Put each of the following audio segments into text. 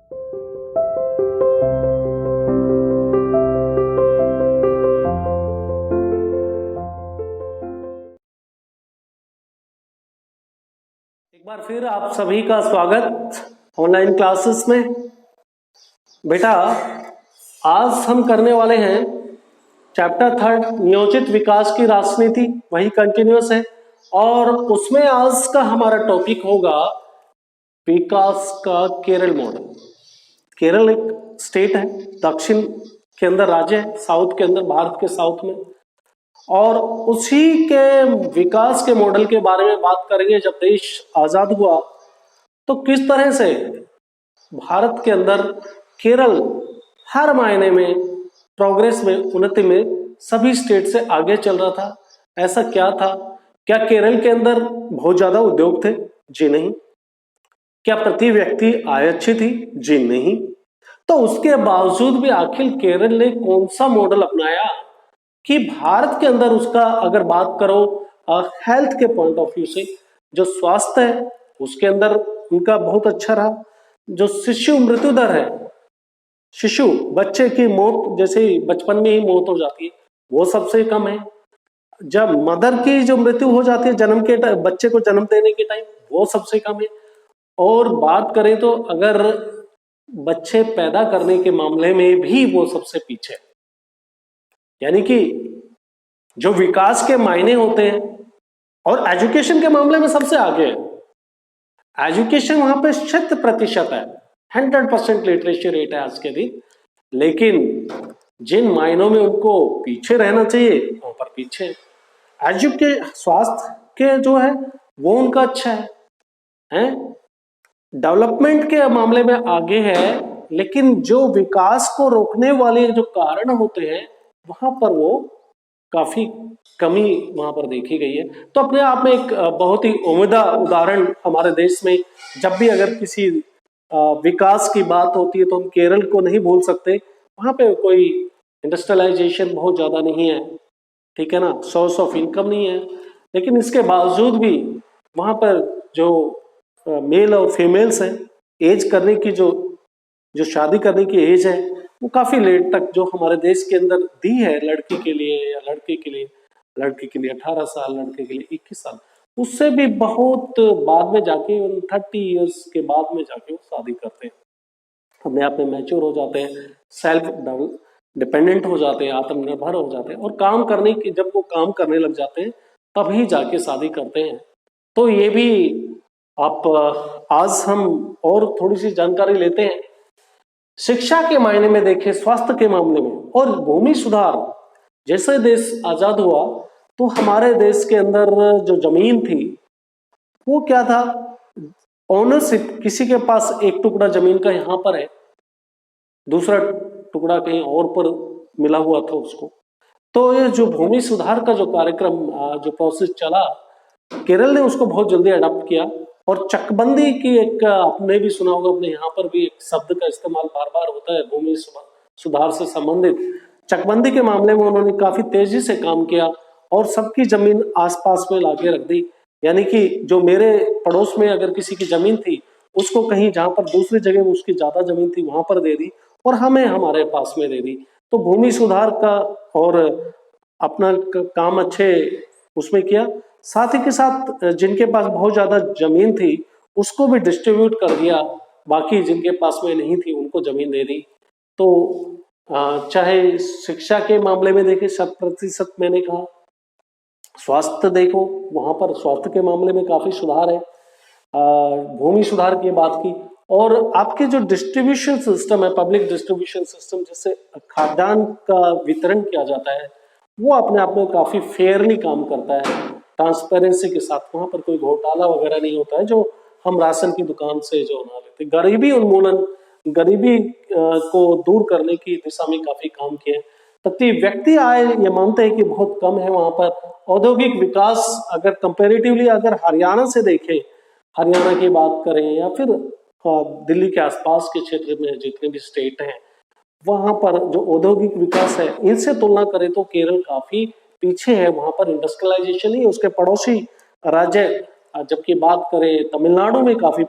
एक बार फिर आप सभी का स्वागत ऑनलाइन क्लासेस में। बेटा, आज हम करने वाले हैं चैप्टर 3 नियोजित विकास की राजनीति, वही कंटिन्यूअस है। और उसमें आज का हमारा टॉपिक होगा विकास का केरल मॉडल। केरल एक स्टेट है, दक्षिण के अंदर राज्य है, साउथ के अंदर, भारत के साउथ में। और उसी के विकास के मॉडल के बारे में बात करेंगे। जब देश आजाद हुआ तो किस तरह से भारत के अंदर केरल हर मायने में प्रोग्रेस में, उन्नति में सभी स्टेट से आगे चल रहा था। ऐसा क्या था? क्या केरल के अंदर बहुत ज्यादा उद्योग थे? जी नहीं। क्या प्रति व्यक्ति आय अच्छी थी? जी नहीं। तो उसके बावजूद भी आखिर केरल ने कौन सा मॉडल अपनाया कि भारत के अंदर उसका, अगर बात करो हेल्थ के पॉइंट ऑफ व्यू से, जो स्वास्थ्य है उसके अंदर उनका बहुत अच्छा रहा। जो शिशु मृत्यु दर है, शिशु बच्चे की मौत, जैसे ही बचपन में ही मौत हो जाती है, वो सबसे कम है। जब मदर की जो मृत्यु हो जाती है जन्म के टाइम, बच्चे को जन्म देने के टाइम, वो सबसे कम है। और बात करें तो अगर बच्चे पैदा करने के मामले में भी वो सबसे पीछे है। यानी कि जो विकास के मायने होते हैं, और एजुकेशन के मामले में सबसे आगे है। एजुकेशन वहां पे 100% है, 100% लिटरेसी रेट है आज के दिन। लेकिन जिन मायनों में उनको पीछे रहना चाहिए वहां पर पीछे। स्वास्थ्य के जो है वो उनका अच्छा है, डेवलपमेंट के मामले में आगे है, लेकिन जो विकास को रोकने वाले जो कारण होते हैं वहां पर वो काफी कमी वहां पर देखी गई है। तो अपने आप में एक बहुत ही उम्दा उदाहरण हमारे देश में, जब भी अगर किसी विकास की बात होती है तो हम केरल को नहीं भूल सकते। वहां पे कोई इंडस्ट्रियलाइजेशन बहुत ज्यादा नहीं है, ठीक है ना, सोर्स ऑफ इनकम नहीं है, लेकिन इसके बावजूद भी वहां पर जो मेल और फीमेल्स हैं, एज करने की जो शादी करने की एज है वो काफी लेट तक जो हमारे देश के अंदर दी है लड़की के लिए या लड़के के लिए। लड़की के लिए 18 साल, लड़के के लिए 21 साल, उससे भी बहुत बाद में जाके 30 इयर्स के बाद में जाके वो शादी करते हैं, अपने आप में मैच्योर हो जाते हैं, सेल्फ डिपेंडेंट हो जाते हैं, आत्मनिर्भर हो जाते हैं, और काम करने की, जब वो काम करने लग जाते हैं तभी जाके शादी करते हैं। तो ये भी आप आज हम और थोड़ी सी जानकारी लेते हैं। शिक्षा के मायने में देखें, स्वास्थ्य के मामले में, और भूमि सुधार। जैसे देश आजाद हुआ तो हमारे देश के अंदर जो जमीन थी वो क्या था, ओनरशिप, किसी के पास एक टुकड़ा जमीन का यहाँ पर है, दूसरा टुकड़ा कहीं और पर मिला हुआ था उसको। तो ये जो भूमि सुधार का जो कार्यक्रम, जो प्रोसेस चला, केरल ने उसको बहुत जल्दी अडॉप्ट किया। और चकबंदी की एक, आपने भी सुना होगा, अपने यहाँ पर भी एक शब्द का इस्तेमाल बार बार होता है भूमि सुधार से संबंधित। चकबंदी के मामले में उन्होंने काफी तेजी से काम किया और सबकी जमीन आसपास में लाके रख दी। यानी कि जो मेरे पड़ोस में अगर किसी की जमीन थी, उसको कहीं जहां पर दूसरी जगह उसकी ज्यादा जमीन थी वहां पर दे दी, और हमें हमारे पास में दे दी। तो भूमि सुधार का और अपना काम अच्छे उसमें किया। साथ ही के साथ जिनके पास बहुत ज्यादा जमीन थी उसको भी डिस्ट्रीब्यूट कर दिया, बाकी जिनके पास में नहीं थी उनको जमीन दे दी। तो चाहे शिक्षा के मामले में देखें 100%, मैंने कहा, स्वास्थ्य देखो, वहां पर स्वास्थ्य के मामले में काफी सुधार है। भूमि सुधार की बात की, और आपके जो डिस्ट्रीब्यूशन सिस्टम है, पब्लिक डिस्ट्रीब्यूशन सिस्टम, जिससे खाद्यान्न का वितरण किया जाता है, वो अपने आप में काफी फेयरली काम करता है, ट्रांसपेरेंसी के साथ। वहां पर कोई घोटाला वगैरह नहीं होता है, जो हम राशन की दुकान से जो ना लेते। गरीबी उन्मूलन, गरीबी को दूर करने की दिशा में काफी काम किए। प्रति व्यक्ति आय ये मानते हैं कि बहुत कम है वहां पर। औद्योगिक विकास अगर कंपेरेटिवली अगर हरियाणा से देखें, हरियाणा की बात करें या फिर दिल्ली के आसपास के क्षेत्र में जितने भी स्टेट हैं, वहां पर जो औद्योगिक विकास है, इनसे तुलना करें तो केरल काफी पीछे है। वहां पर इंडस्ट्रियलाइजेशन ही, उसके पड़ोसी राज्य जबकि बात करें तमिलनाडु में काफी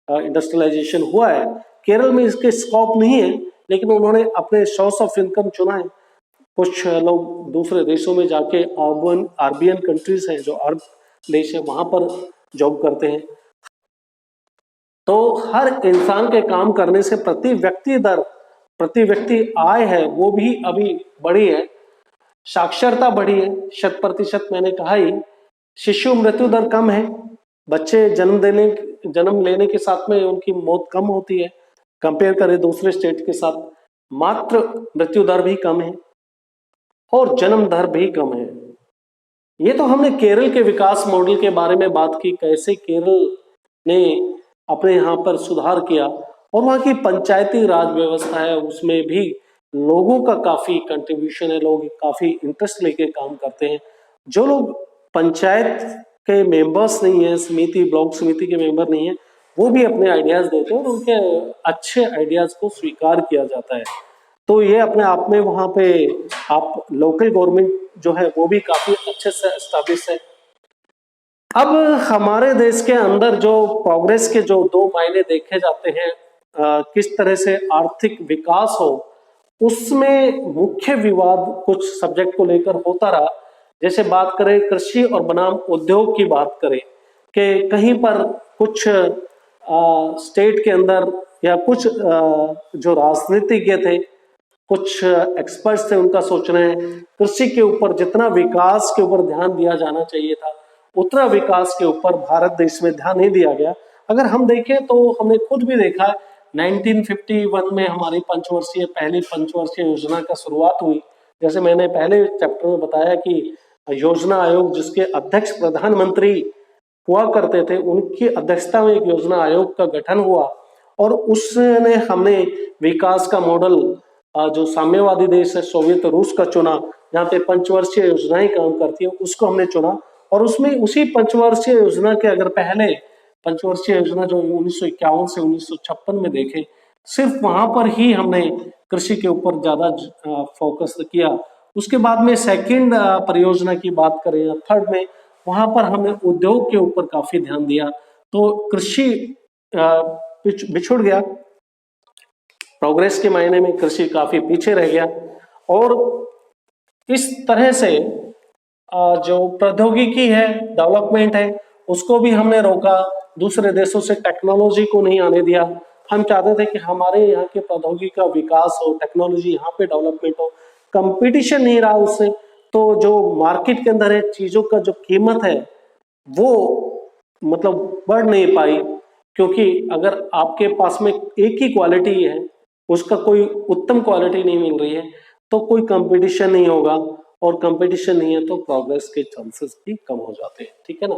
इंडस्ट्रियलाइजेशन हुआ है, केरल में इसके स्कोप नहीं है, लेकिन उन्होंने अपने सोर्स ऑफ इनकम चुना है। कुछ लोग दूसरे देशों में जाके आरबीएन कंट्रीज हैं, जो अरब देश है, वहां पर जॉब करते हैं। तो हर इंसान के काम करने से प्रति व्यक्ति आय है वो भी अभी बढ़ी है, साक्षरता बढ़ी है 100%, मैंने कहा ही। शिशु मृत्यु दर कम है, बच्चे जन्म लेने के साथ में उनकी मौत कम होती है कंपेयर करें दूसरे स्टेट के साथ। मात्र मृत्यु दर भी कम है और जन्म दर भी कम है। ये तो हमने केरल के विकास मॉडल के बारे में बात की, कैसे केरल ने अपने यहाँ पर सुधार किया, और वहाँ की पंचायती राज व्यवस्था है उसमें भी लोगों का काफी कंट्रीब्यूशन है, लोग काफी इंटरेस्ट लेके काम करते हैं। जो लोग पंचायत के मेंबर्स नहीं है, समिति ब्लॉक समिति के मेंबर नहीं है, वो भी अपने आइडियाज देते हैं और उनके अच्छे आइडियाज को स्वीकार किया जाता है। तो ये अपने आप में वहां पे आप लोकल गवर्नमेंट जो है वो भी काफी अच्छे से एस्टैब्लिश है। अब हमारे देश के अंदर जो प्रोग्रेस के जो दो मायने देखे जाते हैं, किस तरह से आर्थिक विकास हो, उसमें मुख्य विवाद कुछ सब्जेक्ट को लेकर होता रहा। जैसे बात करें कृषि और बनाम उद्योग की बात करें कि कहीं पर कुछ स्टेट के अंदर या कुछ जो राजनीतिज्ञ थे, कुछ एक्सपर्ट्स थे, उनका सोचना है कृषि के ऊपर जितना विकास के ऊपर ध्यान दिया जाना चाहिए था उतना विकास के ऊपर भारत देश में ध्यान नहीं दिया गया। अगर हम देखें तो हमने खुद भी देखा 1951 में हमारी पहली पंचवर्षीय योजना का शुरुआत हुई। जैसे मैंने पहले चैप्टर में बताया कि योजना आयोग जिसके अध्यक्ष प्रधानमंत्री हुआ करते थे, उनकी अध्यक्षता में एक योजना आयोग का गठन हुआ और उसने हमने विकास का मॉडल जो साम्यवादी देश है सोवियत रूस का चुना, जहाँ पे पंचवर्षीय योजनाएं काम करती है, उसको हमने चुना। और उसमें उसी पंचवर्षीय योजना के अगर पहले पंचवर्षीय योजना जो 1951 से 1956 में देखे, सिर्फ वहां पर ही हमने कृषि के ऊपर ज्यादा फोकस किया। उसके बाद में सेकंड परियोजना की बात करें या थर्ड में, वहां पर हमने उद्योग के ऊपर काफी ध्यान दिया। तो कृषि बिछुड़ गया, प्रोग्रेस के मायने में कृषि काफी पीछे रह गया। और इस तरह से जो प्रौद्योगिकी है, डेवलपमेंट है, उसको भी हमने रोका, दूसरे देशों से टेक्नोलॉजी को नहीं आने दिया। हम चाहते थे कि हमारे यहाँ के प्रौद्योगिकी का विकास हो, टेक्नोलॉजी यहाँ पे डेवलपमेंट हो, कंपटीशन नहीं रहा उससे। तो जो मार्केट के अंदर है चीजों का जो कीमत है वो मतलब बढ़ नहीं पाई, क्योंकि अगर आपके पास में एक ही क्वालिटी है, उसका कोई उत्तम क्वालिटी नहीं मिल रही है, तो कोई कंपटीशन नहीं होगा, और कंपटीशन नहीं है तो प्रोग्रेस के चांसेस भी कम हो जाते हैं। ठीक है ना।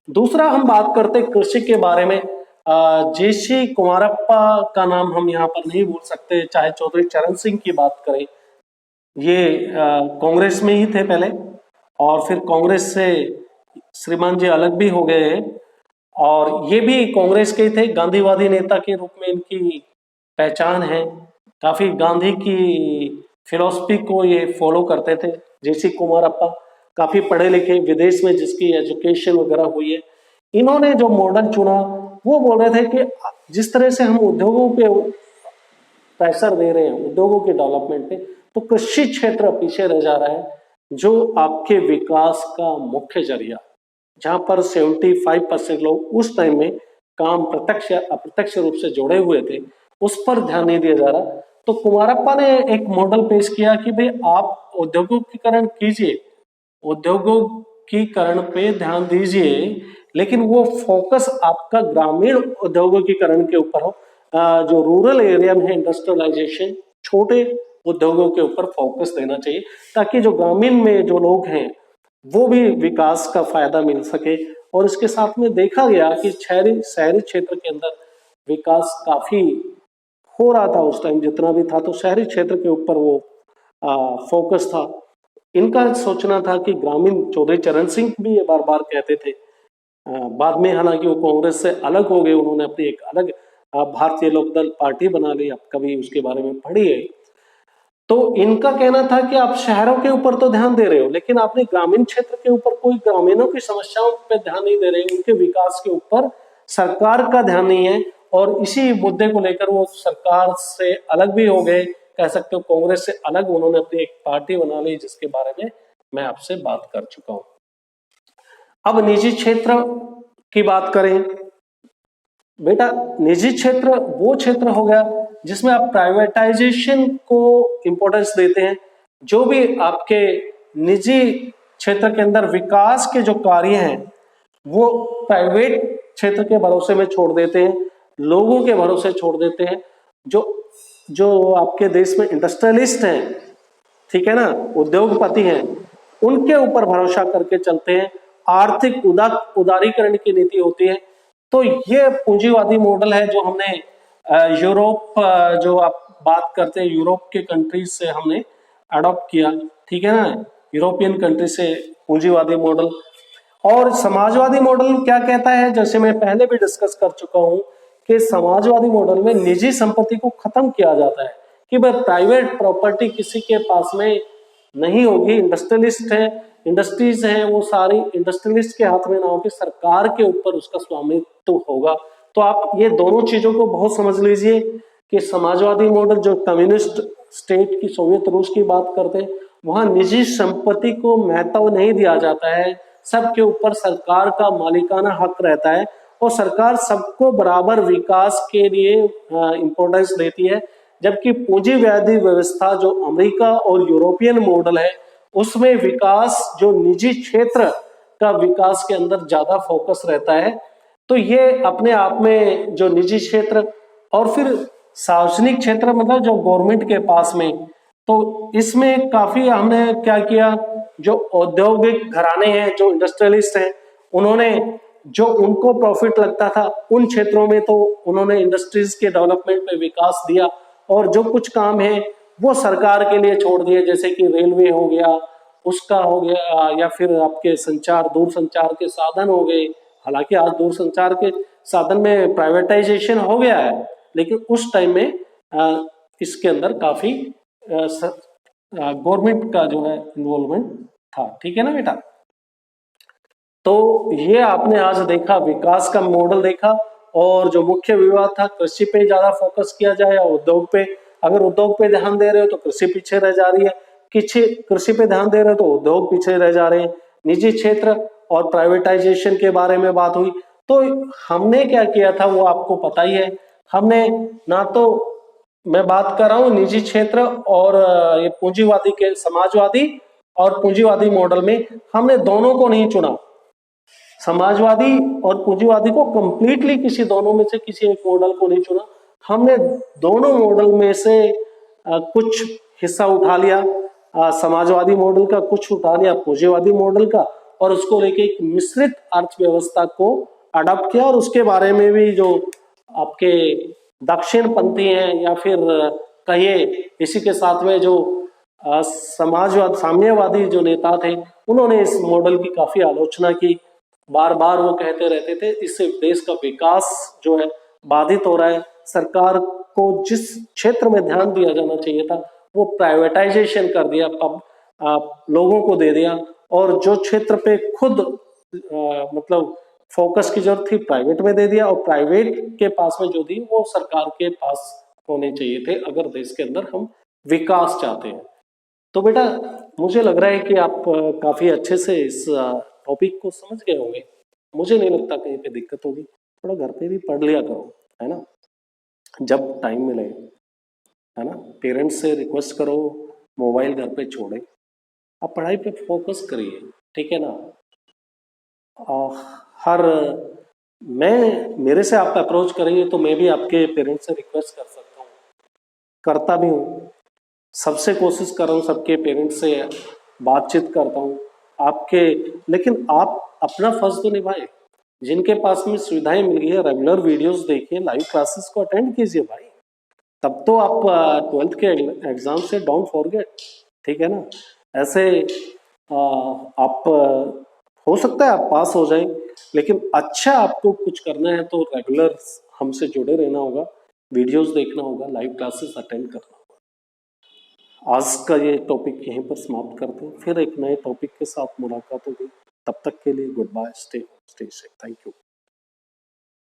दूसरा हम बात करते हैं कृषि के बारे में। जेसी कुमारप्पा का नाम हम यहाँ पर नहीं भूल सकते, चाहे चौधरी चरण सिंह की बात करें, ये कांग्रेस में ही थे पहले, और फिर कांग्रेस से श्रीमान जी अलग भी हो गए हैं, और ये भी कांग्रेस के ही थे। गांधीवादी नेता के रूप में इनकी पहचान है, काफी गांधी की फिलॉसफी को ये फॉलो करते थे। जेसी कुमारप्पा काफी पढ़े लिखे, विदेश में जिसकी एजुकेशन वगैरह हुई है। इन्होंने जो मॉडल चुना वो बोल रहे थे कि जिस तरह से हम उद्योगों पे प्रेशर दे रहे हैं, उद्योगों के डेवलपमेंट पे, तो कृषि क्षेत्र पीछे रह जा रहा है, जो आपके विकास का मुख्य जरिया, जहां पर 75% लोग उस टाइम में काम प्रत्यक्ष या अप्रत्यक्ष रूप से जुड़े हुए थे, उस पर ध्यान नहीं दिया जा रहा। तो कुमारप्पा ने एक मॉडल पेश किया कि भाई आप औद्योगिकीकरण कीजिए, औद्योगिकीकरण पे ध्यान दीजिए, लेकिन वो फोकस आपका ग्रामीण औद्योगिकीकरण के ऊपर हो। जो रूरल एरिया में है इंडस्ट्रियलाइजेशन, छोटे उद्योगों के ऊपर फोकस देना चाहिए, ताकि जो ग्रामीण में जो लोग हैं वो भी विकास का फायदा मिल सके। और इसके साथ में देखा गया कि शहरी क्षेत्र के अंदर विकास काफी हो रहा था उस टाइम, जितना भी था, तो शहरी क्षेत्र के ऊपर वो फोकस था। इनका सोचना था कि ग्रामीण, चौधरी चरण सिंह भी ये बार बार कहते थे, बाद में हालांकि वो कांग्रेस से अलग हो गए, उन्होंने अपनी एक अलग भारतीय लोकदल पार्टी बना ली, आप कभी उसके बारे में पढ़िए। तो इनका कहना था कि आप शहरों के ऊपर तो ध्यान दे रहे हो, लेकिन आपने ग्रामीण क्षेत्र के ऊपर कोई ग्रामीणों की समस्याओं पे ध्यान नहीं दे रहे, उनके विकास के ऊपर सरकार का ध्यान नहीं है, और इसी मुद्दे को लेकर वो सरकार से अलग भी हो गए, कह सकते हो कांग्रेस से अलग उन्होंने अपनी एक पार्टी बना ली, जिसके बारे में मैं आपसे बात कर चुका हूं। अब निजी क्षेत्र की बात करें बेटा, निजी क्षेत्र वो क्षेत्र हो गया जिसमें आप प्राइवेटाइजेशन को इंपॉर्टेंस देते हैं। जो भी आपके निजी क्षेत्र के अंदर विकास के जो कार्य हैं वो प्राइवेट क्षेत्र के भरोसे में छोड़ देते हैं, लोगों के भरोसे छोड़ देते हैं। जो जो आपके देश में इंडस्ट्रियलिस्ट हैं, ठीक है ना, उद्योगपति हैं, उनके ऊपर भरोसा करके चलते हैं। आर्थिक उदारीकरण की नीति होती है। तो ये पूंजीवादी मॉडल है जो हमने यूरोप, जो आप बात करते हैं यूरोप के कंट्रीज से हमने अडॉप्ट किया, ठीक है ना, यूरोपियन कंट्री से पूंजीवादी मॉडल। और समाजवादी मॉडल क्या कहता है, जैसे मैं पहले भी डिस्कस कर चुका हूं कि समाजवादी मॉडल में निजी संपत्ति को खत्म किया जाता है कि भाई प्राइवेट प्रॉपर्टी किसी के पास में नहीं होगी। इंडस्ट्रियलिस्ट है, इंडस्ट्रीज है, वो सारी इंडस्ट्रियलिस्ट के हाथ में ना होगी, सरकार के ऊपर उसका स्वामित्व होगा। तो आप ये दोनों चीजों को बहुत समझ लीजिए कि समाजवादी मॉडल जो कम्युनिस्ट स्टेट की, सोवियत रूस की बात करते हैं, वहां निजी संपत्ति को महत्व नहीं दिया जाता है, सबके ऊपर सरकार का मालिकाना हक रहता है और सरकार सबको बराबर विकास के लिए इंपॉर्टेंस देती है। जबकि पूंजीवादी व्यवस्था जो अमेरिका और यूरोपियन मॉडल है, उसमें विकास जो निजी क्षेत्र का विकास के अंदर ज्यादा फोकस रहता है। तो ये अपने आप में जो निजी क्षेत्र और फिर सार्वजनिक क्षेत्र, मतलब जो गवर्नमेंट के पास में, तो इसमें काफी हमने क्या किया, जो औद्योगिक घराने हैं, जो इंडस्ट्रियलिस्ट हैं, उन्होंने जो उनको प्रॉफिट लगता था उन क्षेत्रों में तो उन्होंने इंडस्ट्रीज के डेवलपमेंट में विकास दिया, और जो कुछ काम है वो सरकार के लिए छोड़ दिए, जैसे कि रेलवे हो गया, उसका हो गया, या फिर आपके संचार, दूर संचार के साधन हो गए। हालांकि आज दूर संचार के साधन में प्राइवेटाइजेशन हो गया है, लेकिन उस टाइम में इसके अंदर काफी गवर्नमेंट का जो है इन्वॉल्वमेंट था, ठीक है ना बेटा। तो ये आपने आज देखा, विकास का मॉडल देखा, और जो मुख्य विवाद था, कृषि पे ज्यादा फोकस किया जाए या उद्योग पे। अगर उद्योग पे ध्यान दे रहे हो तो कृषि पीछे रह जा रही है, कृषि पे ध्यान दे रहे हो तो उद्योग पीछे रह जा रहे हैं। निजी क्षेत्र और प्राइवेटाइजेशन के बारे में बात हुई। तो हमने क्या किया था वो आपको पता ही है। हमने ना तो, मैं बात कर रहा हूं निजी क्षेत्र और ये पूंजीवादी के, समाजवादी और पूंजीवादी मॉडल में हमने दोनों को नहीं चुना, समाजवादी और पूंजीवादी को कंप्लीटली किसी दोनों में से किसी एक मॉडल को नहीं चुना। हमने दोनों मॉडल में से कुछ हिस्सा उठा लिया, समाजवादी मॉडल का कुछ उठा लिया, पूंजीवादी मॉडल का, और उसको लेके एक मिश्रित अर्थव्यवस्था को अडॉप्ट किया। और उसके बारे में भी जो आपके दक्षिणपंथी हैं, या फिर कहिए इसी के साथ में जो समाजवाद, साम्यवादी जो नेता थे, उन्होंने इस मॉडल की काफी आलोचना की। बार बार वो कहते रहते थे इससे देश का विकास जो है बाधित हो रहा है, सरकार को जिस क्षेत्र में ध्यान दिया जाना चाहिए था वो प्राइवेटाइजेशन कर दिया, लोगों को दे दिया, और जो क्षेत्र पे खुद मतलब फोकस की जरूरत थी प्राइवेट में दे दिया, और प्राइवेट के पास में जो दी वो सरकार के पास होने चाहिए थे, अगर देश के अंदर हम विकास चाहते हैं। तो बेटा मुझे लग रहा है कि आप काफी अच्छे से इस टॉपिक को समझ गए होंगे। मुझे नहीं लगता कहीं पे दिक्कत होगी। थोड़ा घर पे भी पढ़ लिया करो, है ना, जब टाइम मिले, है ना। पेरेंट्स से रिक्वेस्ट करो मोबाइल घर पे छोड़े, आप पढ़ाई पे फोकस करिए, ठीक है ना। हर मेरे से आप अप्रोच करेंगे तो मैं भी आपके पेरेंट्स से रिक्वेस्ट कर सकता हूँ, करता भी हूँ, सबसे कोशिश कर रहा हूँ, सबके पेरेंट्स से बातचीत करता हूँ आपके। लेकिन आप अपना फर्ज तो निभाए, जिनके पास में सुविधाएं मिल गई है रेगुलर वीडियोस देखिए, लाइव क्लासेस को अटेंड कीजिए भाई, तब तो आप 12th के एग्जाम से डोंट फॉरगेट, ठीक है ना। ऐसे आप हो सकता है आप पास हो जाएं, लेकिन अच्छा आपको कुछ करना है तो रेगुलर हमसे जुड़े रहना होगा, वीडियोस देखना होगा, लाइव क्लासेस अटेंड करना होगा। आज का ये टॉपिक यहीं पर समाप्त करते हैं, फिर एक नए टॉपिक के साथ मुलाकात होगी। तब तक के लिए goodbye, stay safe, thank you.